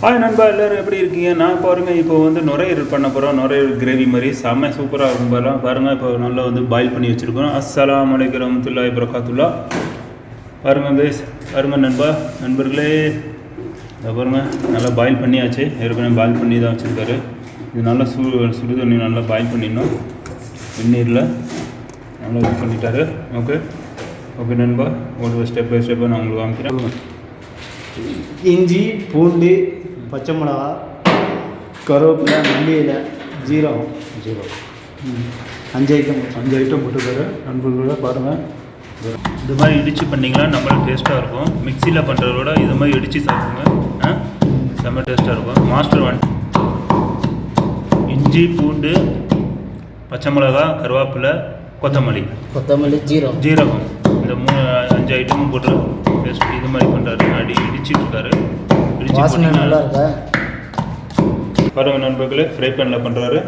Hi நண்பா, எல்லோரும் எப்படி இருக்கீங்க? நான் பாருங்கள் இப்போ வந்து நுரையீரல் பண்ண போகிறோம். நுரையீரல் கிரேவி மாதிரி செம்ம சூப்பராக இருக்கும் பாருங்கள். இப்போ நல்லா வந்து பாயில் பண்ணி வச்சுருக்கோம். அஸ்ஸலாமு அலைக்கும் வரஹ்மத்துல்லாஹி வபரகாத்துல்லாஹ். பாருங்கள் கைஸ், பாருங்கள் நண்பர்களே, இதை பாருங்கள் நல்லா பாயில் பண்ணியாச்சு. ஏற்கனவே பாயில் பண்ணி தான் வச்சுருக்காரு. இது நல்லா சுடு தண்ணி நல்லா பாயில் பண்ணிடணும். வெந்நீரில் நல்லா இது பண்ணிட்டாரு. ஓகே நண்பா, ஒரு ஸ்டெப் பை ஸ்டெப்பாக நான் உங்களுக்கு காமிக்கிறேன். இஞ்சி, பூண்டு, பச்சை மிளகா, கருவேப்பிலை, மல்லி இலை, ஜீரகம் 5 ஐட்டம் போட்டுருக்காரு. நண்பர்களோட பாருங்கள், இது மாதிரி இடித்து பண்ணிங்கன்னா நம்மளுக்கு டேஸ்ட்டாக இருக்கும். மிக்சியில் பண்ணுறதோட இது மாதிரி இடித்து சாப்பிடுங்க, செம்ம டேஸ்ட்டாக இருக்கும். மாஸ்டர் 1 இஞ்சி, பூண்டு, பச்சை மிளகா, கருவேப்பிலை, கொத்தமல்லி, ஜீரகம் இந்த 5 ஐட்டமும் போட்டு டேஸ்ட் இது மாதிரி பண்ணுறாரு. இடிச்சிட்டு இருக்காரு. இடிச்சு நல்லா இருக்கா பாருங்கள் நண்பர்களே. ஃப்ரை பேனில் பண்ணுறாரு.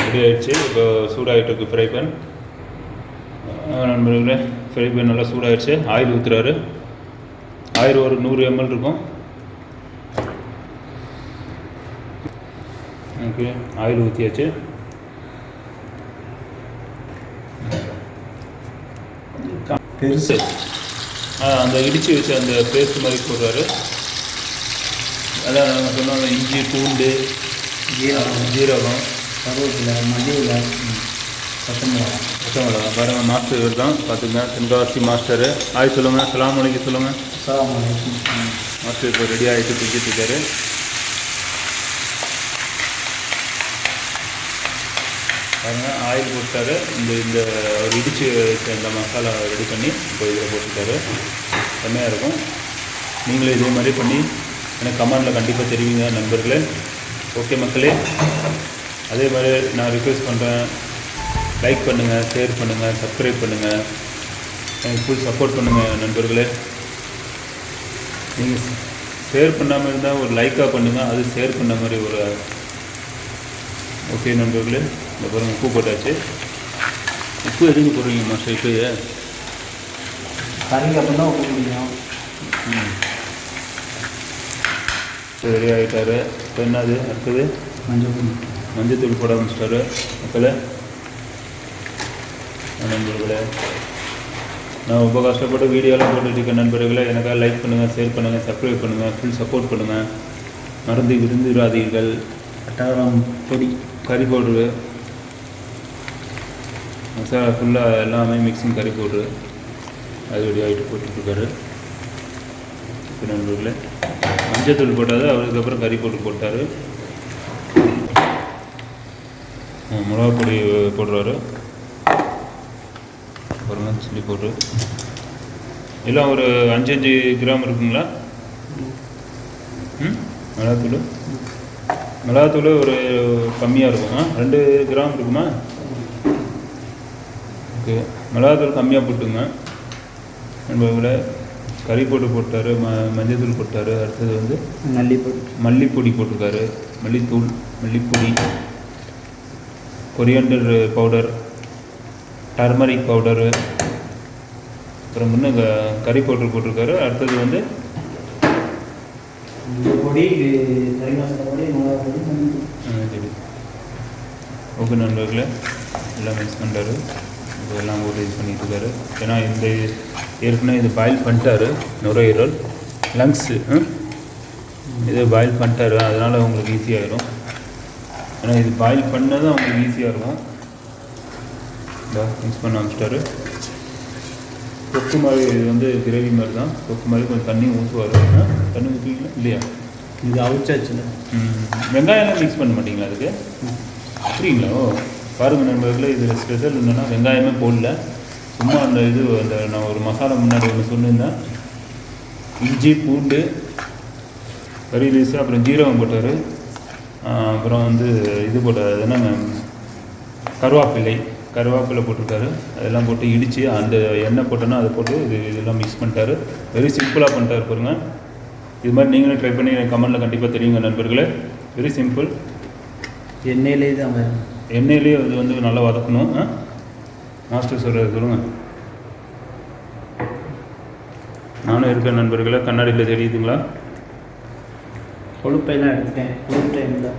ரெடி ஆகிடுச்சு. இப்போ சூடாகிட்டு இருக்கு ஃப்ரை பேன். நண்பர்களே, ஃப்ரை பேன் நல்லா சூடாகிடுச்சு. ஆயில் ஊற்றுறாரு. ஆயில் ஒரு 100 ml இருக்கும். ஓகே, ஆயில் ஊற்றியாச்சு. பெருசு அந்த இடித்து வச்சு அந்த பேஸ்ட் மாதிரி போடுறாரு. அதான் நாங்கள் சொன்னோம், அந்த இஞ்சி, பூண்டு, ஜீரகம், கருவேப்பிலை, மல்லி இலை, பச்சை மிளகா. பாருங்கள், மாஸ்டர் இவர் தான் பார்த்துங்க, தென்காசி மாஸ்டரு. ஆய் சொல்லுங்கள், அஸ்ஸலாமு அலைக்கும் சொல்லுங்கள். மாஸ்டர் இப்போ ரெடி ஆகிட்டு செஞ்சுட்டு இருக்காரு. பாருங்கள், ஆயில் போட்டார். இந்த ஒரு இடித்து இந்த மசாலா ரெடி பண்ணி இப்போ இதில் போட்டுட்டாரு. செம்மையாக இருக்கும். நீங்களே இதே மாதிரி பண்ணி எனக்கு கமெண்டில் கண்டிப்பாக தெரிவிங்க நண்பர்களே. ஓகே மக்களே, அதே மாதிரி நான் ரிக்வெஸ்ட் பண்ணுறேன், லைக் பண்ணுங்கள், ஷேர் பண்ணுங்கள், சப்ஸ்கிரைப் பண்ணுங்கள், எனக்கு ஃபுல் சப்போர்ட் பண்ணுங்கள் நண்பர்களே. நீங்கள் ஷேர் பண்ணாமல் இருந்தால் ஒரு லைக்காக பண்ணுங்கள், அது ஷேர் பண்ண மாதிரி ஒரு. ஓகே நண்பர்களே, இந்த பாருங்கள் உப்பு போட்டாச்சு. உப்பு எதுக்கு போடுறீங்க மாஸ்டர்? இப்போயே கறிக்கு அப்புறம் தான் உப்பு பிடிக்கும். ரெடி ஆகிட்டாரு. இப்போ என்னது அடுத்தது? மஞ்சள் போட ஆரம்பிச்சிட்டாரு. மக்களே, நண்பர்களே, நான் ரொம்ப கஷ்டப்பட்டு வீடியோலாம் போட்டுருக்கேன் நண்பர்களே. எனக்காக லைக் பண்ணுங்கள், ஷேர் பண்ணுங்கள், சப்ஸ்கிரைப் பண்ணுங்கள், ஃபுல் சப்போர்ட் பண்ணுங்கள். மறந்து விருந்துராதீர்கள். அட்டாரம் பொடி, கறி பவுட்ரு, மசாலா ஃபுல்லாக எல்லாமே மிக்சிங் கறி பவுட்ரு அது ரெடி ஆகிட்டு போட்டுட்ருக்காரு. இப்போ நண்பர்களே, மஞ்சத்தூள் போட்டாது. அதுக்கப்புறம் கறி பவுட்ரு போட்டார். மிளகா பொடி போடுறாரு. அப்புறமா சில்லி பவுட்ரு எல்லாம் ஒரு 5 கிராம் இருக்குங்களா? மிளகாத்தூள் ஒரு கம்மியாக இருக்குமா? 2 கிராம் இருக்குமா? ஓகே, மிளகாத்தூள் கம்மியாக போட்டுங்க நண்பர்களே. கறி போட்டார், மஞ்சள் போட்டார். அடுத்தது வந்து மல்லிப்பொடி போட்டிருக்காரு. மல்லிப்பொடி, கொரியாண்டர் பவுடர், டர்மரிக் பவுடரு, அப்புறம் இன்னும் கறி பவுடர் போட்டிருக்காரு. அடுத்தது வந்து பொடி, ஓகே நண்பர்களே, எல்லாம் மிக்ஸ் பண்ணுறாரு. இப்போ எல்லாம் போட்டு இது பண்ணிட்டு இருக்காரு. ஏன்னா இந்த ஏற்கனவே இது பாயில் பண்ணிட்டாரு. நுரையீரல், லங்ஸு இது பாயில் பண்ணிட்டாரு. அதனால் உங்களுக்கு ஈஸியாகிடும். ஏன்னா இது பாயில் பண்ணதான் உங்களுக்கு ஈஸியாக இருக்கும். மிக்ஸ் பண்ண ஆரம்பிச்சிட்டாரு. தொக்கு மாதிரி, இது வந்து கிரேவி மாதிரி தான். தொக்கு மாதிரி கொஞ்சம் தண்ணி ஊற்றுவார். தண்ணி ஊற்றுவீங்களா இல்லையா? இது அவிச்சாச்சுல. வெங்காயம்லாம் மிக்ஸ் பண்ண மாட்டிங்களா அதுக்கு? அப்படிங்களா? பாருங்கள் நண்பர்களே, இதில் ஸ்பெஷல் என்னென்னா வெங்காயமே போடல. சும்மா அந்த நான் ஒரு மசாலா முன்னாடி ஒன்று சொன்னிருந்தேன். இஞ்சி, பூண்டு, கறி லீஸு, அப்புறம் ஜீரகம் போட்டார். அப்புறம் வந்து இது போட்டார், என்னங்க, கருவேப்பிலை போட்டிருக்காரு. அதெல்லாம் போட்டு இடித்து அந்த எண்ணெய் போட்டோன்னா அதை போட்டு இதெல்லாம் மிக்ஸ் பண்ணிட்டாரு. வெரி சிம்பிளாக பண்ணிட்டார் பாருங்கள். இது மாதிரி நீங்களும் ட்ரை பண்ணி எனக்கு கமெண்டில் கண்டிப்பாக தெரியுங்க நண்பர்களே. Very simple. எண்ணெயிலே அது வந்து நல்லா வதக்கணும். மாஸ்டர் சொல்லுங்கள். நானும் இருக்கேன் நண்பர்களே. கண்ணாடியில் தெரியுதுங்களா? கொழுப்பையெல்லாம் எடுத்துட்டேன் குளிர் டைமில்.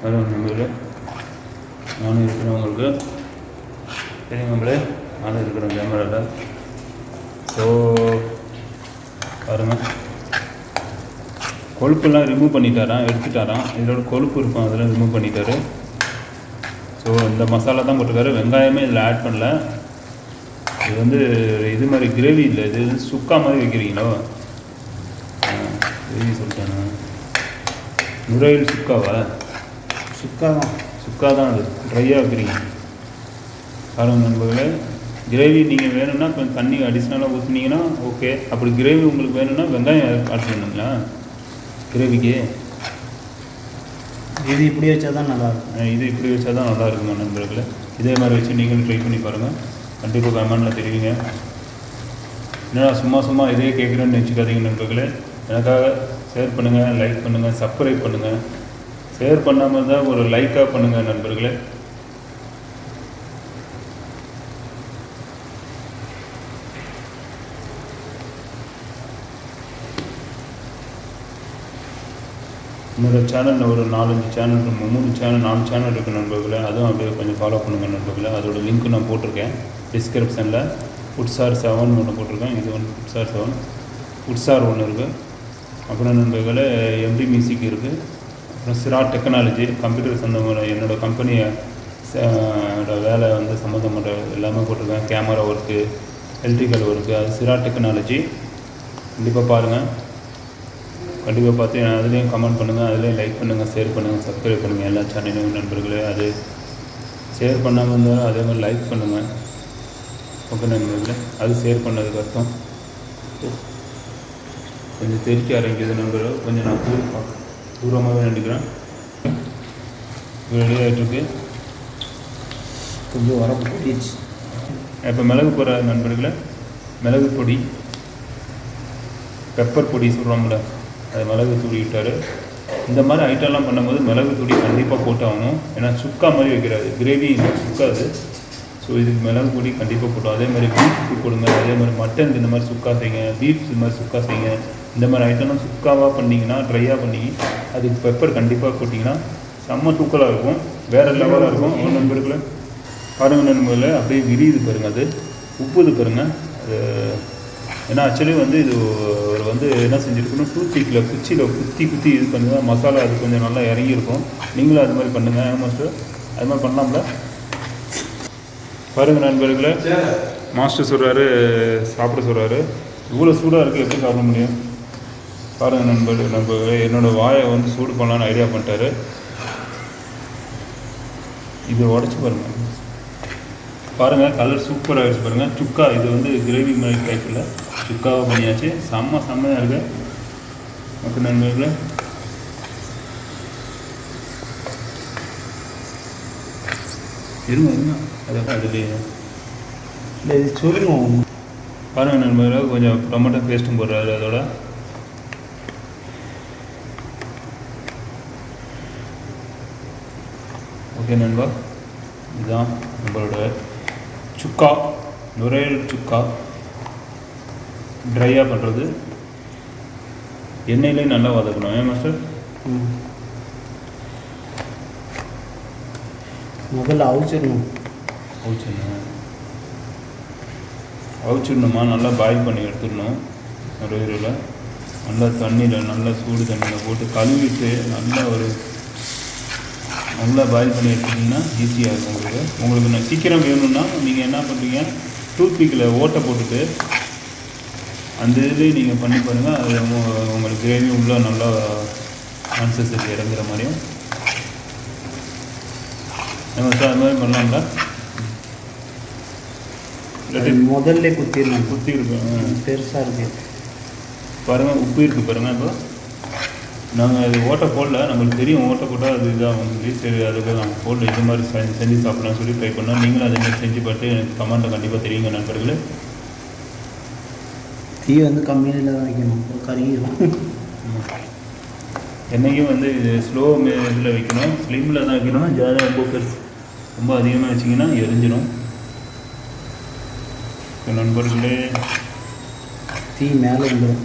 வரும் நம்மளே நானும் இருக்கிறவங்களுக்கு தெரியும் நம்மளே நானும் இருக்கிறேன் கேமராவில். ஸோ பாருங்கள், கொழுப்பெல்லாம் ரிமூவ் பண்ணிட்டாரான், எடுத்துட்டாரான். இதோட கொழுப்பு இருக்கும், அதெல்லாம் ரிமூவ் பண்ணிட்டாரு. ஸோ இந்த மசாலா தான் போட்டிருக்காரு. வெங்காயமே இதில் ஆட் பண்ணல. இது வந்து இது மாதிரி கிரேவி இல்லை, இது சுக்கா மாதிரி வைக்கிறீங்களோ? கிரேவி சொல்லிட்டேண்ணா. நுரையீரல் சுக்காவா? சுக்கா தான். சுக்கா தான், அது ட்ரையாக வைக்கிறீங்க. பாருங்கள் நண்பர்களே, கிரேவி நீங்கள் வேணும்னா கொஞ்சம் தண்ணி அடிஷ்னலாக ஊற்றுனீங்கன்னா ஓகே. அப்படி கிரேவி உங்களுக்கு வேணும்னா வெங்காயம் ஆட் பண்ணுங்களா கிரேவிக்கு? இது இப்படி வச்சா தான் நல்லாயிருக்கும். இது இப்படி வச்சா தான் நல்லா இருக்குமா நண்பர்களே? இதே மாதிரி வச்சு நீங்களும் ட்ரை பண்ணி பாருங்கள். கண்டிப்பாக கமெண்டில் தெரிவிங்க. என்னடா சும்மா சும்மா இதே கேட்குறேன்னு வச்சுக்காதீங்க நண்பர்களே. எனக்காக ஷேர் பண்ணுங்கள், லைக் பண்ணுங்கள், சப்ஸ்கிரைப் பண்ணுங்கள். ஷேர் பண்ணாமல் தான் ஒரு லைக்காக பண்ணுங்கள் நண்பர்களே. என்னோடய சேனலில் ஒரு 4-5 சேனல், 3 சேனல் 4 சேனல் இருக்குது நண்பர்களே. அதுவும் அப்படியே கொஞ்சம் ஃபாலோ பண்ணுங்கள் நண்பர்களே. அதோட லிங்க்கு நான் போட்டிருக்கேன் டிஸ்கிரிப்ஷனில். ஃபுட்சார் 7 ஒன்று போட்டிருக்கேன். இது ஒன்று ஃபுட்சார் 7, ஃபுட்சார் ஒன்று இருக்குது. அப்புறம் நண்பர்களே எம்டி மியூசிக் இருக்குது. அப்புறம் சிரா டெக்னாலஜி, கம்ப்யூட்டர் சம்மந்தமான என்னோடய கம்பெனியை வேலை வந்து சம்மந்தப்பட்ட எல்லாமே போட்டிருக்கேன். கேமரா ஒர்க்கு, எலக்ட்ரிக்கல் ஒர்க்கு, அது சிரா டெக்னாலஜி. கண்டிப்பாக பாருங்கள். கண்டிப்பாக பார்த்து அதுலேயும் கமெண்ட் பண்ணுங்கள், அதுலேயும் லைக் பண்ணுங்கள், ஷேர் பண்ணுங்கள், சப்ஸ்கிரைப் பண்ணுங்கள் எல்லா சேனலையும் நண்பர்களே. அது ஷேர் பண்ணாமல் இருந்தாலும் அதே மாதிரி லைக் பண்ணுங்கள். ஓகே நண்பர்களே, அது ஷேர் பண்ணதுக்கு அர்த்தம். கொஞ்சம் தெரிக்க ஆரம்பிக்குது நண்பர்கள். கொஞ்சம் நான் தூரமாகவே நினைக்கிறேன். ரெடி ஆகிட்டுருக்கு. கொஞ்சம் வர போயிடுச்சு. இப்போ மிளகு போகிற நண்பர்களே, மிளகு பொடி, பெப்பர் பொடி சொல்கிறோம்ல, அது மிளகு தூடி விட்டார். இந்த மாதிரி ஐட்டம்லாம் பண்ணும்போது மிளகு தூடி கண்டிப்பாக போட்டாகணும். ஏன்னா சுக்கா மாதிரி வைக்கிறாரு, கிரேவி சுக்கா அது. ஸோ இதுக்கு மிளகு பொடி கண்டிப்பாக போட்டோம். அதே மாதிரி பீஃப் கொடுங்க, அதே மாதிரி மட்டன் இந்த மாதிரி சுக்கா செய்யுங்க, பீஃப் இது மாதிரி சுக்கா செய்யுங்க. இந்த மாதிரி ஐட்டம்லாம் சுக்காவாக பண்ணிங்கன்னா, ட்ரையாக பண்ணி அதுக்கு பெப்பர் கண்டிப்பாக போட்டிங்கன்னா செம்ம தூக்கலாக இருக்கும், வேறு லெவலாக இருக்கும். ஒரு நண்பர்களே பாருங்கள் நண்பர்களே, அப்படியே விரியுது பாருங்கள், அது உப்புது பாருங்கள். அது ஏன்னா ஆக்சுவலி வந்து இது ஒரு வந்து என்ன செஞ்சுருக்கணும், டூத்பிக்கில் குச்சியில் குத்தி இது பண்ணுங்க, மசாலா அது கொஞ்சம் நல்லா இறங்கியிருக்கும். நீங்களும் அது மாதிரி பண்ணுங்கள். மாஸ்டர் அது மாதிரி பண்ணலாம்ல? பாருங்கள் நண்பர்களே, மாஸ்டர் சொல்கிறாரு சாப்பிட சொல்கிறாரு. இவ்வளோ சூடாக இருக்குது, எப்படி சாப்பிட முடியும்? பாருங்கள் நண்பர்களே, என்னோடய வாயை வந்து சூடு பண்ணலான்னு ஐடியா பண்ணிட்டாரு. இது உடச்சி பாருங்கள், கலர் சூப்பராக ஆகிடுச்சு பாருங்கள். சுக்கா இது வந்து கிரேவி மாதிரி டைப்பில் சுக்காவை பண்ணியாச்சு. செம்மையாக இருக்குது. ஓகே நண்பர்களே, இருங்க அதுலேயே இல்லை இது சொல்லுவோம். பாருங்கள் நண்பர்களே, கொஞ்சம் டொமேட்டோ பேஸ்ட்டும் போடுறாரு அதோட. ஓகே நண்பா, இதுதான் நம்மளோட சுக்கா, நுரையீரல் சுக்கா ட்ரையாக பண்ணுறது. எண்ணெயிலே நல்லா வதக்கணும். ஏன் மாஸ்டர்? முதல்ல அவிச்சிடணுமா, நல்லா பாயில் பண்ணி எடுத்துடணும். நுரையீரலை நல்லா தண்ணியில், நல்லா சூடு தண்ணியில் போட்டு கழுவிட்டு நல்லா பாயில் பண்ணி எடுத்துட்டிங்கன்னா ஈஸியாக இருக்கும் உங்களுக்கு. நான் சீக்கிரம் வேணும்னா நீங்கள் என்ன பண்ணுறீங்க, டூத்பிக்கில் ஓட்டை போட்டுட்டு அந்த இதுலேயே நீங்கள் பண்ணி பாருங்கள். அது உங்களுக்கு கிரேவி உள்ளே நல்லா கன்சிஸ்டன்சி இறங்குற மாதிரியும் அது மாதிரி பண்ணலாம்ல. முதல்ல குத்திடணும். குத்தி இருக்கும், பெருசாக இருக்குது பாருங்கள். உப்பு இருக்குது பாருங்கள். இப்போ நாங்கள் அது ஓட்டை போடல, நம்மளுக்கு தெரியும் ஓட்டை போட்டால் அது இதாகும் சொல்லி, சரி அதுக்கு நாங்கள் போடல. இது மாதிரி செஞ்சு சாப்பிட்லான்னு சொல்லி ட்ரை பண்ணோம். நீங்களும் அதே மாதிரி செஞ்சு பார்த்து எனக்கு கமெண்ட்டை கண்டிப்பாக தெரியுங்க நண்பர்களே. தீ வந்து கம்மியில் தான் வைக்கணும், கறியும். என்றைக்கும் வந்து இது ஸ்லோ இதில் வைக்கணும், ஸ்லிம்மில் தான் வைக்கணும். ஜாலியாக ரொம்ப பெருசு ரொம்ப அதிகமாக வச்சிங்கன்னா எரிஞ்சிடும். நண்பர்களே, தீ மேலே வந்துடும்.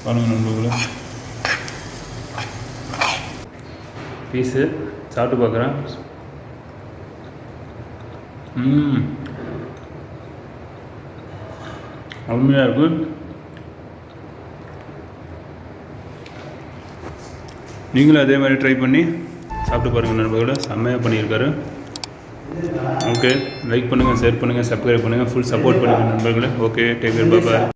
பாருங்கள் நண்பர்களே, பீஸு சாப்பிட்டு பார்க்குறேன். அருமையாக இருக்கும். நீங்களும் அதே மாதிரி ட்ரை பண்ணி சாப்பிட்டு பாருங்கள் நண்பர்களே, செம்மையாக பண்ணியிருக்காரு. ஓகே, லைக் பண்ணுங்கள், ஷேர் பண்ணுங்கள், சப்ஸ்கிரைப் பண்ணுங்கள், ஃபுல் சப்போர்ட் பண்ணுங்கள் நண்பர்களே. ஓகே, டேக் கேர், பாய்.